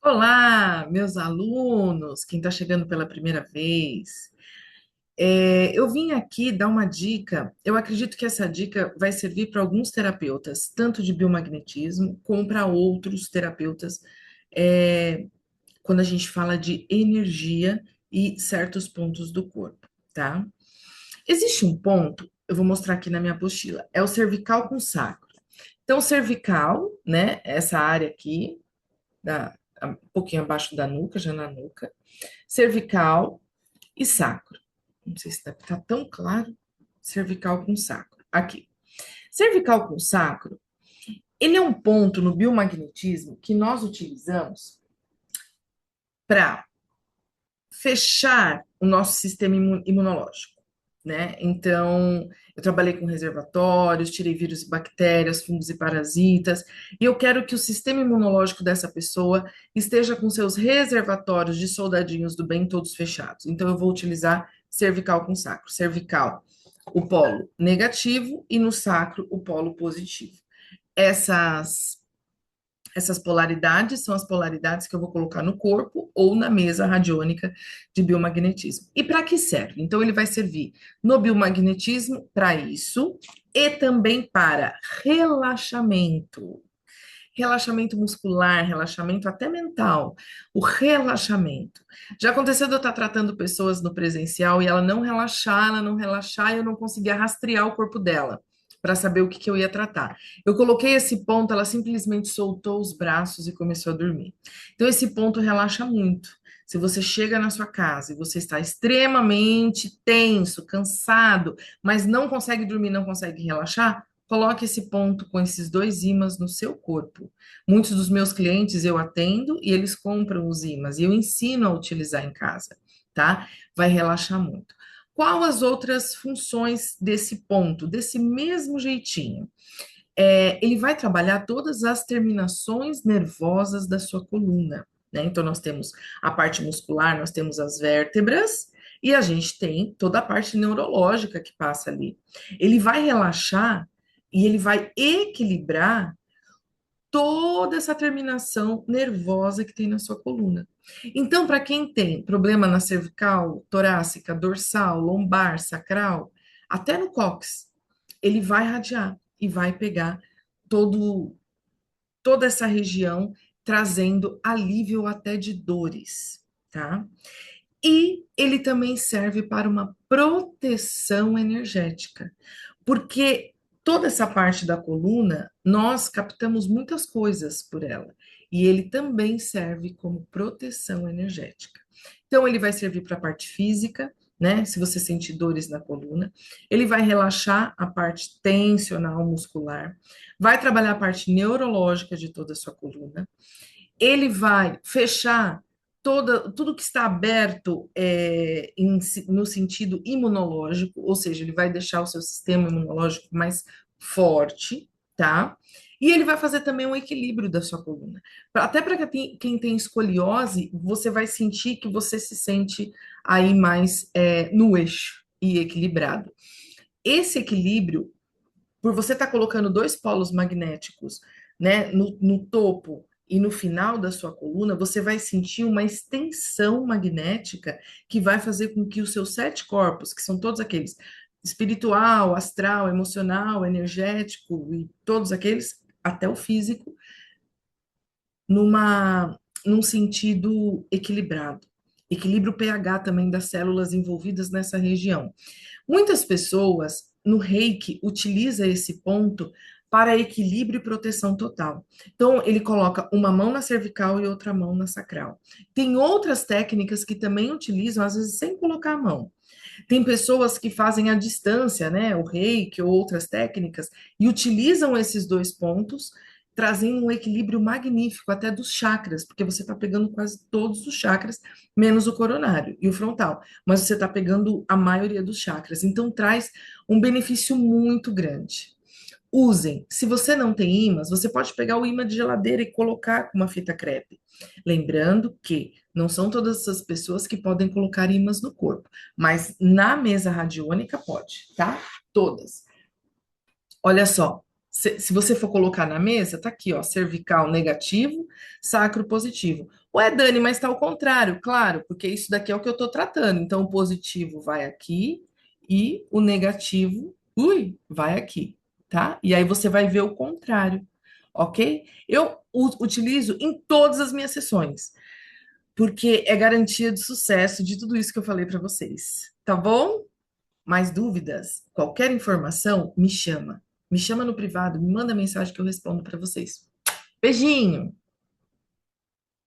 Olá, meus alunos, quem está chegando pela primeira vez. Eu vim aqui dar uma dica. Eu acredito que essa dica vai servir para alguns terapeutas, tanto de biomagnetismo como para outros terapeutas, é, quando a gente fala de energia e certos pontos do corpo, tá? Existe um ponto, eu vou mostrar aqui na minha apostila, é o cervical com sacro. Então, cervical, né, essa área aqui, um pouquinho abaixo da nuca, já na nuca, cervical e sacro. Não sei se está tão claro. Cervical com sacro. Aqui. Cervical com sacro, ele é um ponto no biomagnetismo que nós utilizamos para fechar o nosso sistema imunológico, né? Então, eu trabalhei com reservatórios, tirei vírus e bactérias, fungos e parasitas, e eu quero que o sistema imunológico dessa pessoa esteja com seus reservatórios de soldadinhos do bem todos fechados. Então, eu vou utilizar cervical com sacro. Cervical, o polo negativo, e no sacro, o polo positivo. Essas polaridades são as polaridades que eu vou colocar no corpo ou na mesa radiônica de biomagnetismo. E para que serve? Então, ele vai servir no biomagnetismo para isso e também para relaxamento. Relaxamento muscular, relaxamento até mental. O relaxamento. Já aconteceu de eu estar tratando pessoas no presencial e ela não relaxar, e eu não conseguia rastrear o corpo dela para saber o que eu ia tratar. Eu coloquei esse ponto, ela simplesmente soltou os braços e começou a dormir. Então, esse ponto relaxa muito. Se você chega na sua casa e você está extremamente tenso, cansado, mas não consegue dormir, não consegue relaxar, coloque esse ponto com esses dois ímãs no seu corpo. Muitos dos meus clientes eu atendo e eles compram os ímãs e eu ensino a utilizar em casa, tá? Vai relaxar muito. Qual as outras funções desse ponto, desse mesmo jeitinho? Ele vai trabalhar todas as terminações nervosas da sua coluna, né? Então, nós temos a parte muscular, nós temos as vértebras, e a gente tem toda a parte neurológica que passa ali. Ele vai relaxar e ele vai equilibrar toda essa terminação nervosa que tem na sua coluna. Então, para quem tem problema na cervical, torácica, dorsal, lombar, sacral, até no cóccix, ele vai radiar e vai pegar todo, toda essa região, trazendo alívio até de dores, tá? E ele também serve para uma proteção energética, porque toda essa parte da coluna, nós captamos muitas coisas por ela, e ele também serve como proteção energética. Então, ele vai servir para a parte física, né? Se você sentir dores na coluna, ele vai relaxar a parte tensional muscular, vai trabalhar a parte neurológica de toda a sua coluna, ele vai fechar tudo que está aberto no sentido imunológico, ou seja, ele vai deixar o seu sistema imunológico mais forte, tá? E ele vai fazer também um equilíbrio da sua coluna. Até para quem tem escoliose, você vai sentir que você se sente aí mais no eixo e equilibrado. Esse equilíbrio, por você estar colocando dois polos magnéticos, né, no topo e no final da sua coluna, você vai sentir uma extensão magnética que vai fazer com que os seus sete corpos, que são todos aqueles espiritual, astral, emocional, energético e todos aqueles, até o físico, numa, num sentido equilibrado. Equilibra o pH também das células envolvidas nessa região. Muitas pessoas no Reiki utiliza esse ponto para equilíbrio e proteção total. Então, ele coloca uma mão na cervical e outra mão na sacral. Tem outras técnicas que também utilizam, às vezes, sem colocar a mão. Tem pessoas que fazem à distância, né, o Reiki ou outras técnicas, e utilizam esses dois pontos, trazendo um equilíbrio magnífico até dos chakras, porque você está pegando quase todos os chakras, menos o coronário e o frontal, mas você está pegando a maioria dos chakras. Então, traz um benefício muito grande. Usem. Se você não tem ímãs, você pode pegar o ímã de geladeira e colocar com uma fita crepe. Lembrando que não são todas as pessoas que podem colocar ímãs no corpo, mas na mesa radiônica pode, tá? Todas. Olha só. Se você for colocar na mesa, tá aqui, ó, cervical negativo, sacro positivo. Ué, Dani, mas tá ao contrário, claro, porque isso daqui é o que eu tô tratando. Então, o positivo vai aqui e o negativo, vai aqui, tá? E aí você vai ver o contrário, ok? Eu utilizo em todas as minhas sessões, porque é garantia de sucesso de tudo isso que eu falei para vocês, tá bom? Mais dúvidas? Qualquer informação, me chama. Me chama no privado, me manda mensagem que eu respondo para vocês. Beijinho!